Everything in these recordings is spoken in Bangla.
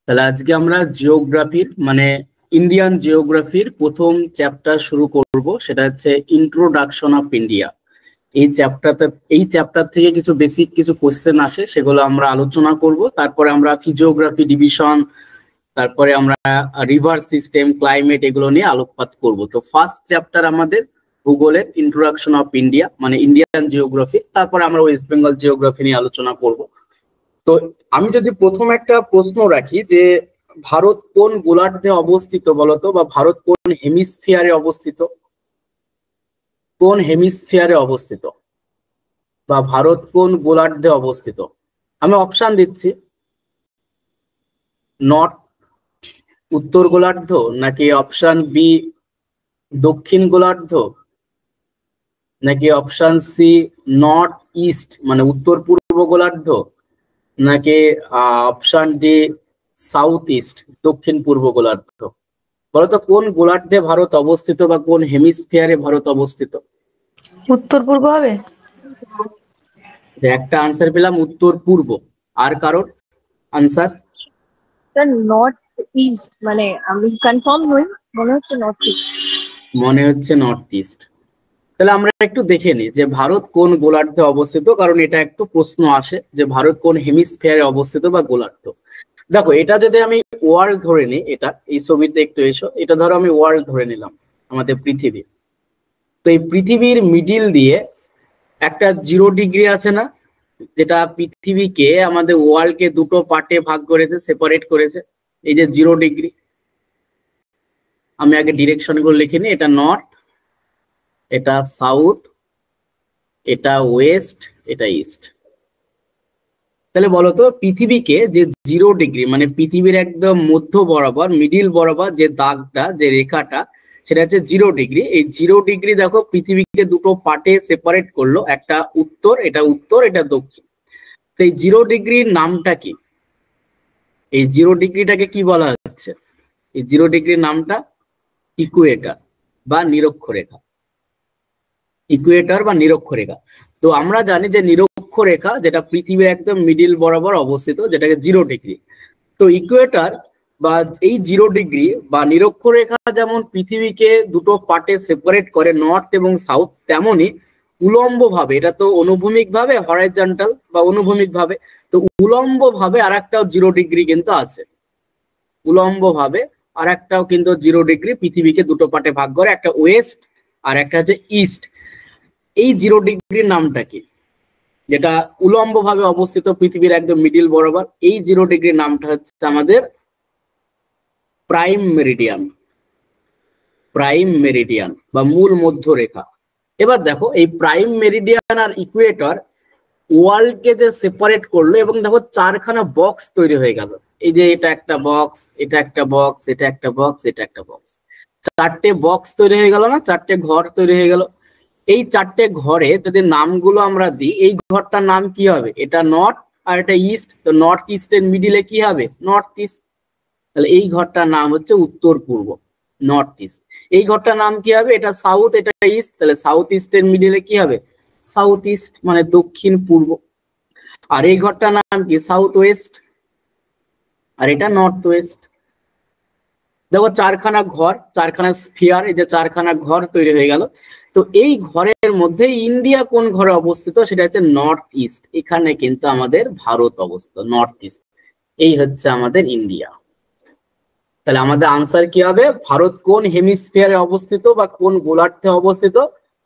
তাহলে আজকে আমরা জিওগ্রাফির মানে ইন্ডিয়ান জিওগ্রাফির প্রথম চ্যাপ্টার শুরু করব, সেটা হচ্ছে ইন্ট্রোডাকশন অফ ইন্ডিয়া। এই চ্যাপ্টার থেকে কিছু বেসিক কিছু কোশ্চেন আসে, সেগুলো আমরা আলোচনা করব। তারপরে আমরা ফিজিওগ্রাফি ডিভিশন, তারপরে আমরা রিভার সিস্টেম, ক্লাইমেট এগুলো নিয়ে আলোকপাত করব। তো ফার্স্ট চ্যাপ্টার আমাদের ভূগোলের ইন্ট্রোডাকশন অফ ইন্ডিয়া মানে ইন্ডিয়ান জিওগ্রাফি, তারপরে আমরা ওয়েস্ট বেঙ্গল জিওগ্রাফি নিয়ে আলোচনা করব। তো আমি যদি প্রথম একটা প্রশ্ন রাখি যে ভারত কোন গোলার্ধে অবস্থিত বলতো, বা ভারত কোন হেমিস্ফিয়ারে অবস্থিত, কোন হেমিস্ফিয়ারে অবস্থিত, বা ভারত কোন গোলার্ধে অবস্থিত? আমি অপশন দিচ্ছি, নর্থ উত্তর গোলার্ধ, নাকি অপশন বি দক্ষিণ গোলার্ধ, নাকি অপশন সি নর্থ ইস্ট মানে উত্তর পূর্ব গোলার্ধ, নাকি অপশন ডি সাউথ ইস্ট দক্ষিণ পূর্ব গোলার্ধ? বলতো কোন গোলার্ধে ভারত অবস্থিত বা কোন হেমিস্ফিয়ারে ভারত অবস্থিত? উত্তর পূর্ব হবে। যে একটা আনসার পেলাম উত্তর পূর্ব, আর কারোর আনসার? স্যার নর্থ ইস্ট, মানে আমি কনফার্ম নই, মনে হচ্ছে নর্থ ইস্ট। মনে হচ্ছে নর্থ ইস্ট। তাহলে আমরা একটু দেখে নিই যে ভারত কোন গোলার্ধে অবস্থিত, কারণ এটা একটু প্রশ্ন আসে যে ভারত কোন হেমিস্ফিয়ারে অবস্থিত বা গোলার্ধ। দেখো, এটা যদি আমি ওয়ার্ল্ড ধরে নিই, এটা এই ছবিতে একটু এসো, এটা ধরো আমি ওয়ার্ল্ড ধরে নিলাম, আমাদের পৃথিবী। তো এই পৃথিবীর মিডিল দিয়ে একটা 0 ডিগ্রি আছে না, যেটা পৃথিবীকে আমাদের ওয়ার্ল্ডকে দুটো পার্টে ভাগ করেছে, সেপারেট করেছে। এই যে 0 ডিগ্রি, আমি আগে ডিরেকশন গুলো লিখে নিই। এটা নর্থ, এটা সাউথ, এটা ওয়েস্ট, এটা ইস্ট। তাহলে বলতো পৃথিবীকে যে 0 ডিগ্রি মানে পৃথিবীর একদম মধ্য বরাবর, মিডিল বরাবর যে দাগটা, যে রেখাটা, সেটা হচ্ছে 0 ডিগ্রি। এই 0 ডিগ্রি দেখো পৃথিবীকে দুটো পার্টে সেপারেট করলো, একটা উত্তর, এটা উত্তর, এটা দক্ষিণ। তো এই 0 ডিগ্রির নামটা কি? এই 0 ডিগ্রিটাকে কি বলা হচ্ছে? এই 0 ডিগ্রির নামটা ইকুয়েটর বা নিরক্ষরেখা। ইকুয়েটর বা নিরক্ষরেখা। তো আমরা জানি যে নিরক্ষরেখা যেটা পৃথিবীর একদম মিডিল বরাবর অবস্থিত, যেটাকে 0 ডিগ্রি। তো ইকুয়েটর বা এই 0 ডিগ্রি বা নিরক্ষরেখা যেমন পৃথিবীকে দুটো পার্টে সেপারেট করে, নর্থ এবং সাউথ, তেমনি উলম্ব ভাবে, এটা তো অনুভূমিক ভাবে হরাইজন্টাল বা অনুভূমিক ভাবে, তো উলম্ব ভাবে আর একটাও 0 ডিগ্রি কিন্তু আছে। উলম্ব ভাবে আর একটাও কিন্তু 0 ডিগ্রি পৃথিবীকে দুটো পার্টে ভাগ করে, একটা ওয়েস্ট আর একটা হচ্ছে ইস্ট। এই 0 ডিগ্রির নামটা কি? যেটা উলম্ব ভাবে অবস্থিত পৃথিবীর একদম মিডিল বরাবর, এই 0 ডিগ্রির নামটা হচ্ছে আমাদের প্রাইম মেরিডিয়ান। প্রাইম মেরিডিয়ান বা মূল মধ্যরেখা। এবার দেখো, এই প্রাইম মেরিডিয়ান আর ইকুয়েটর ওয়ার্ল্ডকে যে সেপারেট করলো, এবং দেখো 4খানা বক্স তৈরি হয়ে গেল। এই যে এটা একটা বক্স, এটা একটা বক্স, এটা একটা বক্স, এটা একটা বক্স, 4টে বক্স তৈরি হয়ে গেল না, 4টে ঘর তৈরি হয়ে গেল। এই 4টে ঘরে যদি নামগুলো আমরা দিই, এই ঘরটার নাম কি হবে? এটা নর্থ আর এটা ইস্ট, তো নর্থ ইস্টের মিডিলে কি হবে? North east. তাহলে এই ঘরটার নাম হচ্ছে উত্তর পূর্ব, নর্থ ইস্ট। এই ঘরটার নাম কি হবে? এটা সাউথ, এটা ইস্ট, তাহলে সাউথ ইস্টের মিডিলে কি হবে? সাউথ ইস্ট মানে দক্ষিণ পূর্ব। আর এই ঘরটার নাম কি? সাউথ ওয়েস্ট, আর এটা নর্থ ওয়েস্ট। দেখো 4খানা ঘর, 4খানা স্ফিয়ার, এই যে 4খানা ঘর তৈরি হয়ে গেল। তো এই ঘরের মধ্যে ইন্ডিয়া কোন ঘরে অবস্থিত? সেটা হচ্ছে নর্থ ইস্ট। এখানে কিন্তু আমাদের ভারত অবস্থিত, নর্থ ইস্ট। এই হচ্ছে আমাদের ইন্ডিয়া। তাহলে আমাদের আনসার কি হবে? ভারত কোন হেমিস্ফিয়ারে অবস্থিত বা কোন গোলার্ধে অবস্থিত?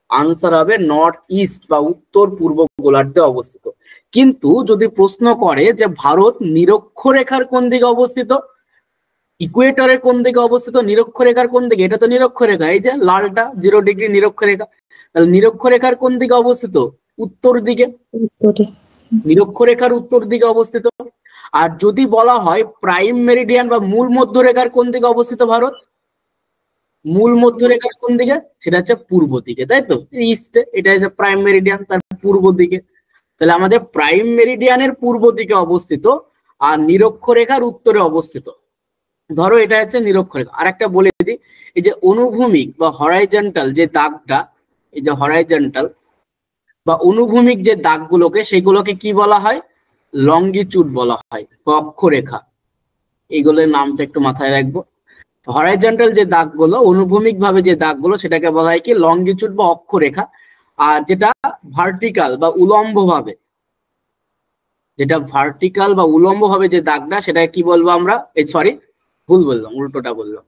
আনসার হবে নর্থ ইস্ট বা উত্তর পূর্ব গোলার্ধে অবস্থিত। কিন্তু যদি প্রশ্ন করে যে ভারত নিরক্ষরেখার কোন দিকে অবস্থিত, ইকুয়েটরের কোন দিকে অবস্থিত, নিরক্ষরেখার কোন দিকে, এটা তো নিরক্ষরেখা, এই যে লালটা 0 ডিগ্রি নিরক্ষরেখা। তাহলে নিরক্ষরেখার কোন দিকে অবস্থিত? উত্তর দিকে, নিরক্ষরেখার উত্তর দিকে অবস্থিত। আর যদি বলা হয় প্রাইম মেরিডিয়ান বা মূল মধ্যরেখার কোন দিকে অবস্থিত ভারত, মূল মধ্যরেখার কোন দিকে? সেটা হচ্ছে পূর্ব দিকে, তাই তো, ইস্টে। এটা হচ্ছে প্রাইম মেরিডিয়ান, তার পূর্ব দিকে। তাহলে আমাদের প্রাইম মেরিডিয়ানের পূর্ব দিকে অবস্থিত আর নিরক্ষরেখার উত্তরে অবস্থিত। ধরো এটা হচ্ছে নিরক্ষরেখা। আর একটা বলে দিই, এই যে অনুভূমিক বা হরাইজন্টাল যে দাগটা, এই যে হরাইজন্টাল বা অনুভূমিক যে দাগগুলোকে, সেগুলোকে কি বলা হয়? লঙ্গিচুড বলা হয় বা অক্ষরেখা। এইগুলোর নামটা একটু মাথায় রাখবো। হরাইজন্টাল যে দাগগুলো, অনুভূমিক ভাবে যে দাগগুলো, সেটাকে বলা হয় কি লঙ্গিচুড বা অক্ষরেখা। আর যেটা ভার্টিক্যাল বা উলম্ব ভাবে, যেটা ভার্টিক্যাল বা উলম্ব ভাবে যে দাগটা, সেটাকে কি বলবো আমরা, সরি ভুল বললাম, উল্টোটা বললাম।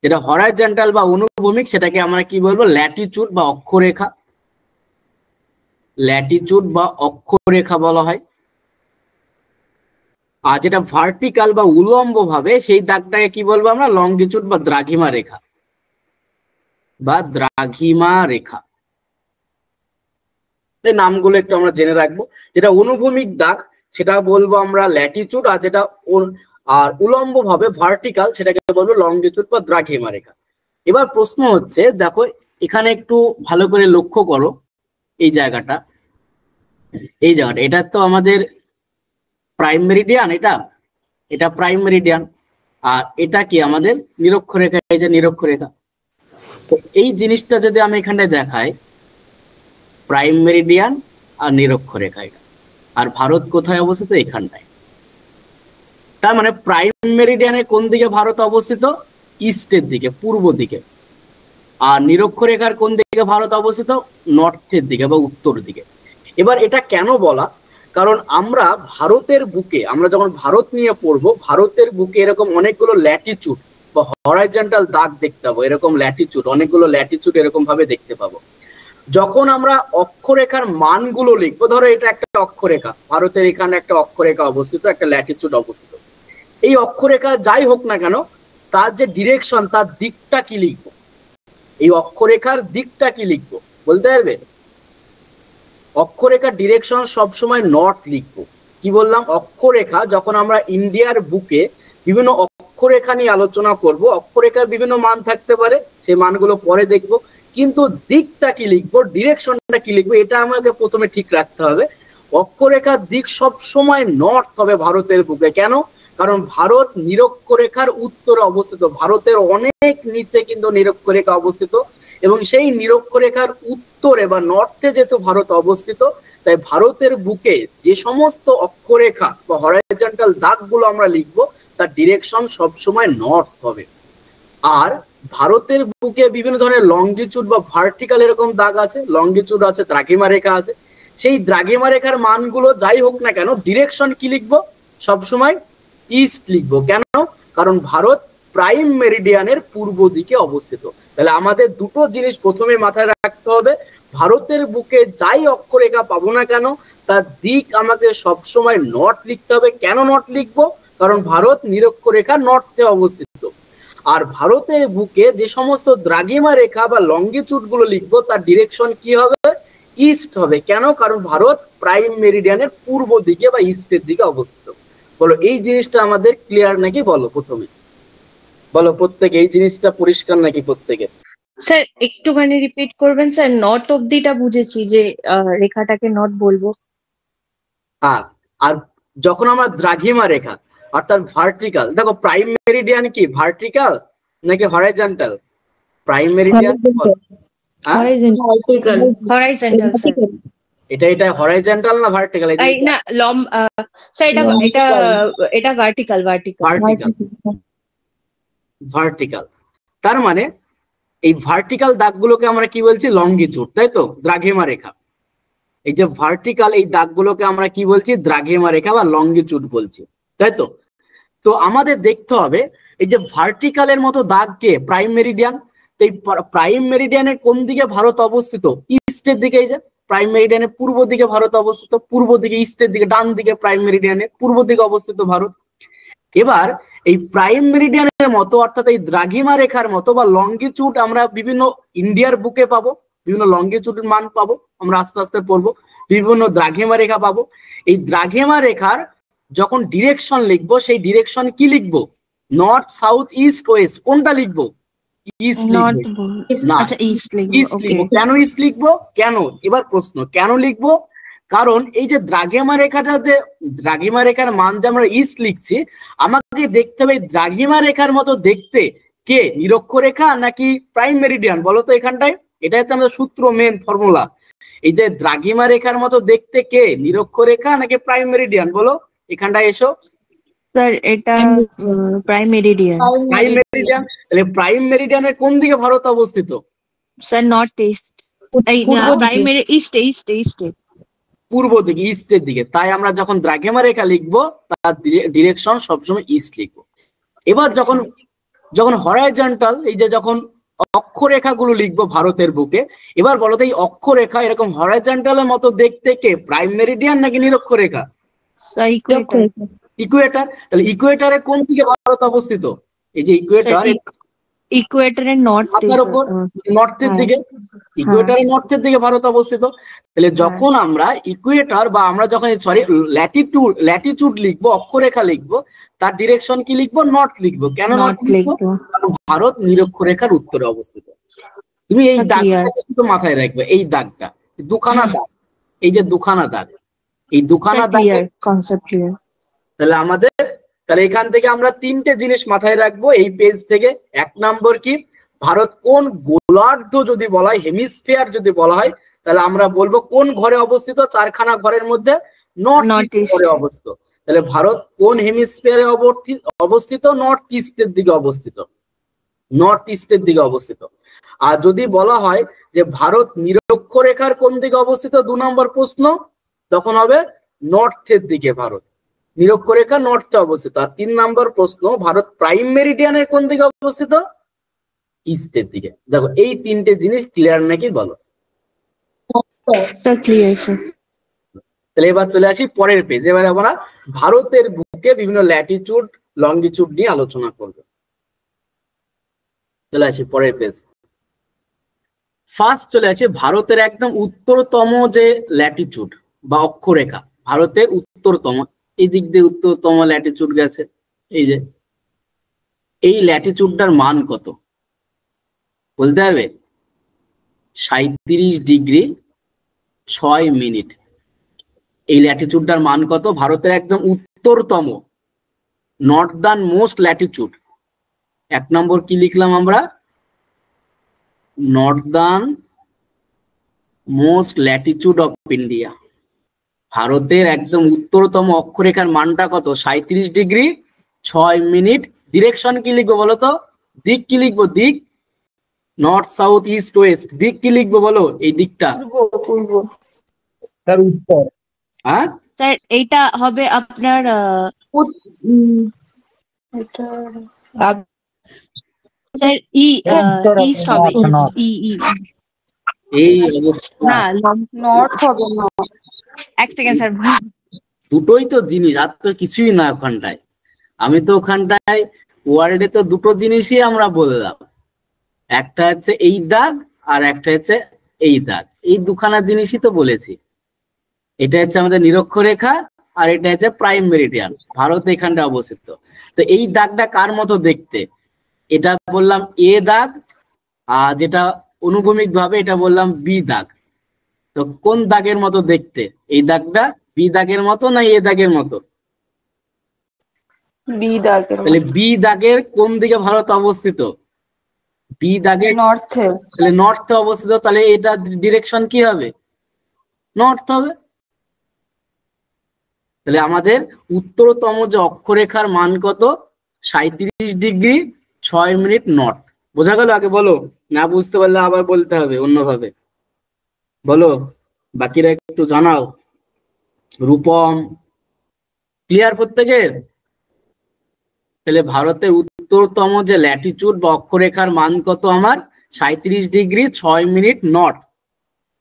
যেটা হরাইজন্টাল বা অনুভূমিক সেটাকে আমরা কি বলবো, ল্যাটিচুড বা অক্ষরেখা, ল্যাটিচুড বা অক্ষরেখা বলা হয়। আর যেটা ভার্টিক্যাল বা উলম্ব ভাবে সেই দাগটাকে কি বলবো আমরা, লঙ্গিচুড বা দ্রাঘিমা রেখা বা দ্রাঘিমা রেখা। এই নামগুলো একটু আমরা জেনে রাখবো। যেটা অনুভূমিক দাগ সেটা বলবো আমরা ল্যাটিচুড, আর যেটা আর উলম্ব ভাবে ভার্টিক্যাল সেটাকে বলবো লঙ্গিচুড বা দ্রাঘিমা রেখা। এবার প্রশ্ন হচ্ছে, দেখো এখানে একটু ভালো করে লক্ষ্য করো, এই জায়গাটা, এই জায়গাটা, এটা তো আমাদের প্রাইম মেরিডিয়ান, এটা প্রাইম মেরিডিয়ান, আর এটা কি আমাদের নিরক্ষরেখা, এই যে নিরক্ষরেখা। তো এই জিনিসটা যদি আমি এখানটায় দেখাই, প্রাইম মেরিডিয়ান আর নিরক্ষরেখা এটা, আর ভারত কোথায় অবস্থিত, এখানটায়। তার মানে প্রাইম মেরিডিয়ানের কোন দিকে ভারত অবস্থিত, ইস্টের দিকে, পূর্ব দিকে। আর নিরক্ষরেখার কোন দিকে ভারত অবস্থিত, নর্থের দিকে বা উত্তর দিকে। এবার এটা কেন বলা, কারণ আমরা ভারতের বুকে, আমরা যখন ভারত নিয়ে পড়বো, ভারতের বুকে এরকম অনেকগুলো ল্যাটিচুড বা হরাইজন্টাল দাগ দেখতে পাবো, এরকম ল্যাটিচুড, অনেকগুলো ল্যাটিচুড এরকম ভাবে দেখতে পাবো। যখন আমরা অক্ষরেখার মানগুলো লিখবো, ধরো এটা একটা অক্ষরেখা, ভারতের এখানে একটা অক্ষরেখা অবস্থিত, একটা ল্যাটিচুড অবস্থিত। এই অক্ষরেখা যাই হোক না কেন, তার যে ডিরেকশন, তার দিকটা কি লিখবো, এই অক্ষরেখার দিকটা কি লিখবো বলতে পারবে? অক্ষরেখার ডিরেকশন সবসময় নর্থ লিখবো। কি বললাম, অক্ষরেখা যখন আমরা ইন্ডিয়ার বুকে বিভিন্ন অক্ষরেখা নিয়ে আলোচনা করব, অক্ষরেখার বিভিন্ন মান থাকতে পারে, সেই মানগুলো পরে দেখবো, কিন্তু দিকটা কি লিখবো, ডিরেকশনটা কি লিখবো, এটা আমাকে প্রথমে ঠিক রাখতে হবে। অক্ষরেখার দিক সবসময় নর্থ হবে ভারতের বুকে। কেন? কারণ ভারত নিরক্ষরেখার উত্তরে অবস্থিত, ভারতের অনেক নিচে কিন্তু নিরক্ষরেখা অবস্থিত, এবং সেই নিরক্ষরেখার উত্তরে বা নর্থে যেহেতু ভারত অবস্থিত, তাই ভারতের বুকে যে সমস্ত অক্ষরেখা বা হরাইজন্টাল দাগগুলো আমরা লিখবো, তার ডিরেকশন সবসময় নর্থ হবে। আর ভারতের বুকে বিভিন্ন ধরনের লঙ্গিচুড বা ভার্টিক্যাল এরকম দাগ আছে, লঙ্গিচুড আছে, দ্রাঘিমা রেখা আছে। সেই দ্রাঘিমা রেখার মানগুলো যাই হোক না কেন, ডিরেকশন কি লিখবো, সবসময় ইস্ট লিখবো। কেন? কারণ ভারত প্রাইম মেরিডিয়ানের পূর্ব দিকে অবস্থিত। তাহলে আমাদের দুটো জিনিস প্রথমে মাথায় রাখতে হবে, ভারতের বুকে যাই অক্ষরেখা পাবো না কেন, তার দিক আমাকে সবসময় নর্থ লিখতে হবে। কেন নর্থ লিখবো? কারণ ভারত নিরক্ষরেখা নর্থে অবস্থিত। আর ভারতের বুকে যে সমস্ত দ্রাঘিমা রেখা বা লঙ্গিচুড গুলো লিখবো, তার ডিরেকশন কি হবে, ইস্ট হবে। কেন? কারণ ভারত প্রাইম মেরিডিয়ানের পূর্ব দিকে বা ইস্টের দিকে অবস্থিত। বলো এই জিনিসটা আমাদের ক্লিয়ার নাকি? বলো প্রথমে, বলো প্রত্যেকে, এই জিনিসটা পরিষ্কার নাকি প্রত্যেকে? স্যার একটুখানি রিপিট করবেন স্যার। নর্থ অব্দিটা বুঝেছি যে রেখাটাকে নর্থ বলবো। হ্যাঁ, আর যখন আমরা দ্রাঘিমা রেখা অর্থাৎ ভার্টিক্যাল, দেখো প্রাইম মেরিডিয়ান কি ভার্টিক্যাল নাকি horizontal? Prime meridian horizontal sir. এটা হরাইজন্টাল না ভার্টিক্যাল? না স্যার, এটা ভার্টিক্যাল। ভার্টিক্যাল। তার মানে এই ভার্টিক্যাল দাগগুলোকে আমরা কি বলছি, লঙ্গিচুড, তাই তো, দ্রাঘিমা রেখা। এই যে ভার্টিক্যাল এই দাগগুলোকে আমরা কি বলছি, দ্রাঘিমা রেখা বা লঙ্গিচুড বলছি, তাই তো। তো আমাদের দেখতে হবে এই যে ভার্টিক্যালের মতো দাগকে প্রাইম মেরিডিয়ান, তো এই প্রাইম মেরিডিয়ানের কোন দিকে ভারত অবস্থিত, ইস্টের দিকে। এই যে প্রাইম মেরিডিয়ানের পূর্ব দিকে ভারত অবস্থিত, পূর্ব দিকে, ইস্টের দিকে, ডান দিকে প্রাইম মেরিডিয়ানের পূর্ব দিকে অবস্থিত ভারত। এবার এই প্রাইম মেরিডিয়ানের মতো অর্থাৎ এই দ্রাঘিমা রেখার মতো বা লঙ্গিচুড আমরা বিভিন্ন ইন্ডিয়ার বুকে পাবো, বিভিন্ন লঙ্গিচুডের মান পাবো, আমরা আস্তে আস্তে পড়বো। বিভিন্ন দ্রাঘিমা রেখা পাবো। এই দ্রাঘিমা রেখার যখন ডিরেকশন লিখবো, সেই ডিরেকশন কি লিখবো, নর্থ, সাউথ, ইস্ট, ওয়েস্ট, কোনটা লিখবো? ইস্ট লিখবো। ইস্ট লিখবো। কেন ইস্ট লিখবো? কেন? এবার প্রশ্ন, কেন লিখবো? কারণ এই যে দ্রাঘিমা রেখাটা, যে দ্রাঘিমা রেখার মান যে আমরা ইস্ট লিখছি, আমাকে দেখতে হবে দ্রাঘিমা রেখার মতো দেখতে কে, নিরক্ষরেখা নাকি প্রাইম মেরিডিয়ান? বলো তো এখানটায়, এটা হচ্ছে আমাদের সূত্র, মেন ফর্মুলা। এই যে দ্রাঘিমা রেখার মতো দেখতে কে, নিরক্ষরেখা নাকি প্রাইম মেরিডিয়ান? বলো এখানটায় এসো। স্যার এটা প্রাইম মেরিডিয়ান। প্রাইম মেরিডিয়ান, তাহলে প্রাইম মেরিডিয়ানের কোন দিকে ভারত অবস্থিত? স্যার নর্থ ইস্ট, এই প্রাইম ইস্ট ইস্ট ইস্ট পূর্ব দিকে, ইস্টের দিকে। তাই আমরা যখন দ্রাঘিমা রেখা লিখবো তার ডিরেকশন সবসময় ইস্ট লিখবো। এবার যখন যখন হরাইজন্টাল, এই যে যখন অক্ষরেখাগুলো লিখবো ভারতের বুকে, এবার বলো তো এই অক্ষরেখা এরকম হরাইজন্টালের মতো দেখতে কে, প্রাইম মেরিডিয়ান নাকি নিরক্ষরেখা? Sir Ecuador. ইকুয়েটার। তাহলে ইকুয়েটারের কোন দিকে ভারত অবস্থিত? এই যে ইকুয়েটার, ইকুয়েটরের নর্থ মাথার উপর নর্থের দিকে, ইকুয়েটারের নর্থের দিকে ভারত অবস্থিত। তাহলে যখন আমরা ইকুয়েটার বা আমরা যখন ল্যাটিটিউড লিখবো, অক্ষরেখা লিখবো, তার ডিরেকশন কি লিখবো? নর্থ লিখবো। কেন নর্থ লিখবো? কারণ ভারত নিরক্ষরেখার উত্তরে অবস্থিত। তুমি এই দাগটা কিন্তু মাথায় রাখবে, এই দাগটা দুখানা দাগ, এই যে দুখানা দাগ, এই দুখানা দাগ কনসেপ্ট ক্লিয়ার। তাহলে আমাদের, তাহলে এখান থেকে আমরা তিনটে জিনিস মাথায় রাখবো এই পেজ থেকে। এক নম্বর কি, ভারত কোন গোলার্ধ যদি বলা হয়, হেমিস্ফিয়ার যদি বলা হয়, তাহলে আমরা বলবো কোন ঘরে অবস্থিত? চারখানা ঘরের মধ্যে নর্থ ইস্ট ঘরে অবস্থিত। তাহলে ভারত কোন হেমিস্ফিয়ারে অবস্থিত? নর্থ ইস্টের দিকে অবস্থিত, নর্থ ইস্টের দিকে অবস্থিত। আর যদি বলা হয় যে ভারত নিরক্ষরেখার কোন দিকে অবস্থিত, 2 নম্বর প্রশ্ন, তখন হবে নর্থের দিকে ভারত, নিরক্ষরেখা নর্থে অবস্থিত। আর 3 নম্বর প্রশ্ন, ভারত প্রাইম মেরিডিয়ানের কোন দিকে অবস্থিত? ইস্টের দিকে। দেখো এই তিনটে জিনিস ক্লিয়ার নাকি বলো? তাহলে এবার চলে আসি পরের পেজ। এবার আমরা ভারতের বুকে বিভিন্ন ল্যাটিটিউড লঙ্গিটিউড নিয়ে আলোচনা করব। চলে আসি পরের পেজ। ফার্স্ট চলে আসি ভারতের একদম উত্তরতম যে ল্যাটিটিউড বা অক্ষরেখা, ভারতের উত্তরতম, এই দিক দিয়ে উত্তরতম ল্যাটিটিউড গেছে। এই যে এই ল্যাটিটিউডটার মান কত বলতে পারবে? 37 ডিগ্রি 6 মিনিট। এই ল্যাটিটিউডটার মান কত? ভারতের একদম উত্তরতম, নর্দার্ন মোস্ট ল্যাটিটিউড। 1 নম্বর কি লিখলাম আমরা? Northern most Latitude of India. ভারতের একদম উত্তরতম অক্ষরেখার মানটা কত? 37 ডিগ্রি 6 মিনিট। ডিরেকশন কি লিখবো বলো তো? দিক কি লিখবো? দিক নর্থ সাউথ ইস্ট ওয়েস্ট। দিক কি লিখবো বলো? এই দিকটা পূর্ব। তার উত্তর। হ্যাঁ স্যার এইটা হবে আপনার স্যার ইস্ট হবে, এই অবস্থা। না নর্থ হবে না। এক সেকেন্ড স্যার, দুটোই তো জিনিস, আর তো কিছুই না ওখানটায়। আমি তো ওখানটায় ওয়ার্ল্ডে তো দুটো জিনিসই আমরা বললাম, একটা হচ্ছে এই দাগ আর একটা হচ্ছে এই দাগ। এই দুখানা জিনিসই তো বলেছি। এটা হচ্ছে আমাদের নিরক্ষরেখা আর এটা হচ্ছে প্রাইম মেরিডিয়ান। ভারত এখানটা অবস্থিত। তো এই দাগটা কার মতো দেখতে? এটা বললাম এ দাগ, আর যেটা অনুভূমিক ভাবে এটা বললাম বি দাগ। তো কোন দাগের মতো দেখতে? এই দাগটা বি দাগের মতো না এ দাগের মতো? বি দাগের। তাহলে বি দাগের কোন দিকে ভারত অবস্থিত? বি দাগের নর্থে। তাহলে নর্থে অবস্থিত। তাহলে এটা ডিরেকশন কি হবে? নর্থ হবে। তাহলে আমাদের উত্তরতম যে অক্ষরেখার মান কত? 37 ডিগ্রি 6 মিনিট নর্থ। বোঝা গেল? আগে বলো, না বুঝতে পারলে আবার বলতে হবে অন্যভাবে। বলো, বাকিরা একটু জানাও। রূপম, ক্লিয়ার প্রত্যেকের? তাহলে ভারতের উত্তরতম যে ল্যাটিটিউড বা অক্ষরেখার মান কত আমার? 37 ডিগ্রি 6 মিনিট নর্থ।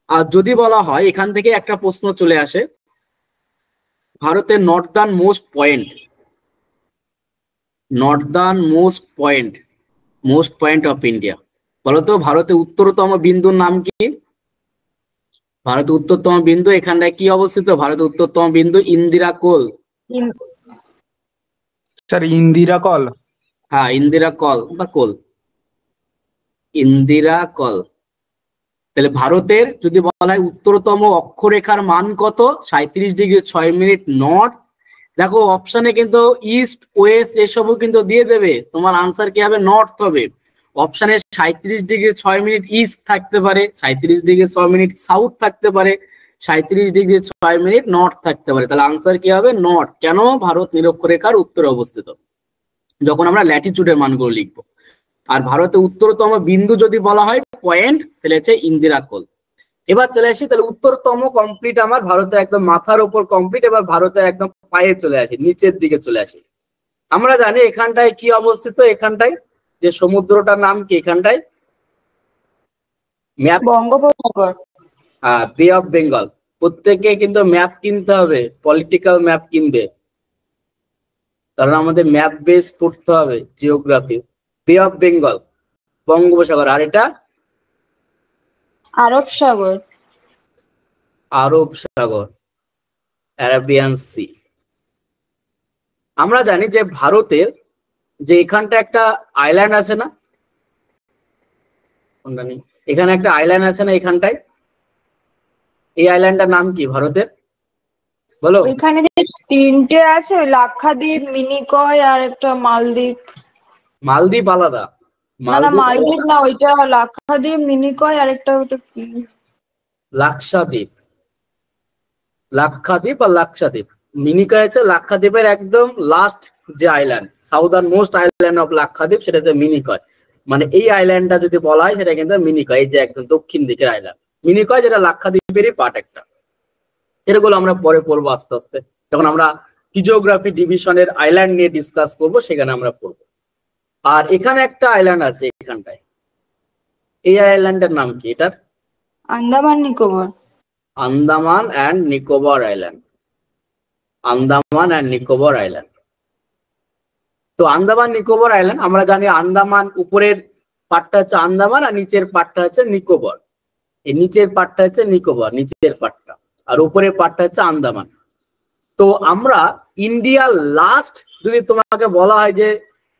আর যদি বলা হয়, এখান থেকে একটা প্রশ্ন চলে আসে, ভারতের Northern most point, Northern most point of India. বলতো ভারতের উত্তরতম বিন্দুর নাম কি? ভারতের উত্তরতম বিন্দু এখানটায় কি অবস্থিত? ভারতের উত্তরতম বিন্দু ইন্দিরা কোল। স্যার ইন্দিরা কল। হ্যাঁ, ইন্দিরা কল বা কোল, ইন্দিরা কল। তাহলে ভারতের যদি বলা হয় উত্তরতম অক্ষরেখার মান কত? 37 ডিগ্রি 6 মিনিট নর্থ। দেখো অপশনে কিন্তু ইস্ট ওয়েস্ট এসবও কিন্তু দিয়ে দেবে। তোমার আনসার কি হবে? নর্থ হবে। অপশনে 37 ডিগ্রি 6 মিনিট ইস্ট থাকতে পারে, 37 ডিগ্রি 6 মিনিট সাউথ থাকতে পারে, 37°6' নর্থ থাকতে পারে। তাহলে আনসার কি হবে? নর্থ। কেন? ভারত নিরক্ষরেখার উত্তরে অবস্থিত যখন আমরা ল্যাটিচিউডের মানগুলো লিখবো। আর ভারতের উত্তরতম বিন্দু যদি বলা হয় পয়েন্ট, তাহলে হচ্ছে ইন্দিরা কোল। এবার চলে আসি, তাহলে উত্তরতম কমপ্লিট আমার ভারতে একদম মাথার উপর কমপ্লিট। এবার ভারতে একদম পায়ে চলে আসি, নিচের দিকে চলে আসি। আমরা জানি এখানটায় কি অবস্থিত, এখানটায় যে সমুদ্রটার নাম কি, এখানটায় ম্যাপ, বঙ্গোপসাগর। বে অফ বেঙ্গল। প্রত্যেকে কিন্তু ম্যাপ কিনতে হবে, পলিটিক্যাল ম্যাপ কিনবে, কারণ আমাদের ম্যাপ বেস পড়তে হবে, জিওগ্রাফি। বে অফ বেঙ্গল, বঙ্গোপসাগর। আর এটা আরব সাগর। আরব সাগর, অ্যারাবিয়ান সি। আমরা জানি যে ভারতের যে এখানটা একটা আইল্যান্ড আছে না, এখানে একটা আইল্যান্ড আছে না এখানটায়, এই আইল্যান্ডটার নাম কি ভারতের, বলো? এখানে যে তিনটে আছে, ওই লাক্ষাদ্বীপ, মিনিকয় আর একটা মালদ্বীপ। মালদ্বীপ আলাদা। না না, মালদ্বীপ না, ওইটা লাক্ষাদ্বীপ, মিনিকয় আর একটা ওটা কি, লাক্ষাদ্বীপ। লাক্ষাদ্বীপ আর লাক্ষাদ্বীপ। মিনিকয় হচ্ছে লাক্ষাদ্বীপের একদম লাস্ট যে island, southern most island of Lakshadweep, সেটা হচ্ছে মিনিকয়। মানে এই আইল্যান্ডটা যদি বলা হয় সেটা কিন্তু মিনিকয়, এই যে একদম দক্ষিণ দিকের আইল্যান্ড মিনিকয়, যেটা লাক্ষাদ্বীপেরই পার্ট একটা। এগুলো আমরা পরে পড়বো আস্তে আস্তে, যখন আমরা জিওগ্রাফি ডিভিশনের আইল্যান্ড নিয়ে ডিসকাস করবো, সেখানে আমরা পড়বো। আর এখানে একটা আইল্যান্ড আছে এখানটায়, এই আইল্যান্ডের নাম কি এটার? Andaman Nicobar. Andaman and Nicobar island. Andaman and Nicobar island. তো আন্দামান নিকোবর আইল্যান্ড, আমরা জানি আন্দামান উপরের পার্টটা হচ্ছে আন্দামান আর নিচের পার্টটা হচ্ছে নিকোবর। এই নিচের পার্টটা হচ্ছে নিকোবর, নিচের পার্টটা, আর উপরের পার্টটা হচ্ছে আন্দামান। তো আমরা ইন্ডিয়ার লাস্ট, যদি তোমাকে বলা হয় যে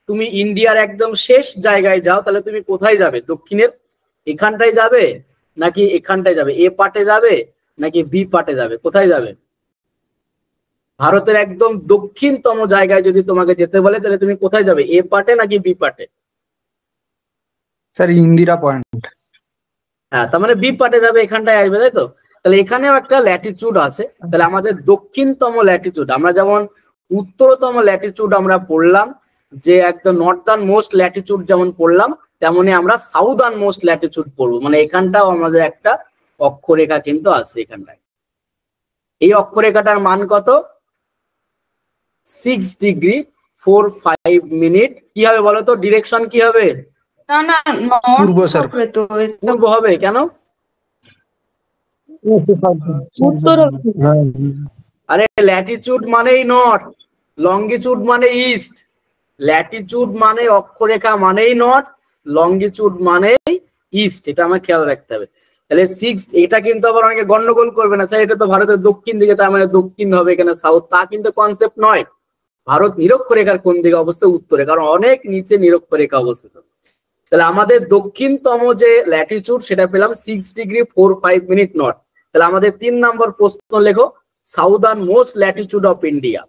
তুমি ইন্ডিয়ার একদম শেষ জায়গায় যাও, তাহলে তুমি কোথায় যাবে? দক্ষিণের এখানটায় যাবে নাকি এখানটায় যাবে? এ পার্টে যাবে নাকি বি পার্টে যাবে? কোথায় যাবে? ভারতের একদম দক্ষিণতম জায়গায় যদি তোমাকে যেতে বলে, তাহলে তুমি কোথায় যাবে? এ পার্টে নাকি বি পার্টে? Sir Indira point. হ্যাঁ, তার মানে বি পার্টে যাবে, এখানটায় আসবে, তাই তো? তাহলে এখানেও একটা ল্যাটিচিউড আছে। তাহলে আমাদের দক্ষিণতম ল্যাটিচিউড, আমরা যেমন উত্তরতম ল্যাটিচিউড আমরা পড়লাম, যে একদম নর্দার্ন মোস্ট ল্যাটিচিউড যেমন পড়লাম, তেমনি আমরা সাউদার্ন মোস্ট ল্যাটিচিউড পড়বো। মানে এখানটাও আমাদের একটা অক্ষরেখা কিন্তু আছে এখানটায়। এই অক্ষরেখাটার মান কত? 6°4'5'। কি হবে বলো তো? ডিরেকশন কি হবে? না না, পূর্ব নর্থ স্যার। হবে তো। পূর্ব হবে। কেন? উত্তর আরে ল্যাটিচিউড মানেই নর্থ, লঙ্গিচিউড মানে ইস্ট। ল্যাটিচিউড মানে অক্ষরেখা মানেই নর্থ, লঙ্গিচিউড মানেই ইস্ট। এটা আমার খেয়াল রাখতে হবে। তাহলে 6, এটা কিন্তু আবার অনেকে গন্ডগোল করবে না, স্যার এটা তো ভারতের দক্ষিণ দিকে, তার মানে দক্ষিণ হবে, এখানে সাউথ। তা কিন্তু কনসেপ্ট নয়। ভারত নিরক্ষরেখার কোন দিকে অবস্থিত? উত্তরে, কারণ অনেক নিচে নিরক্ষরেখা অবস্থিত। তাহলে আমাদের দক্ষিণতম যে ল্যাটিচিউড সেটা পেলাম 6°4'5' নর্থ। তাহলে আমাদের 3 নম্বর প্রশ্ন লেখো, southern most latitude of India.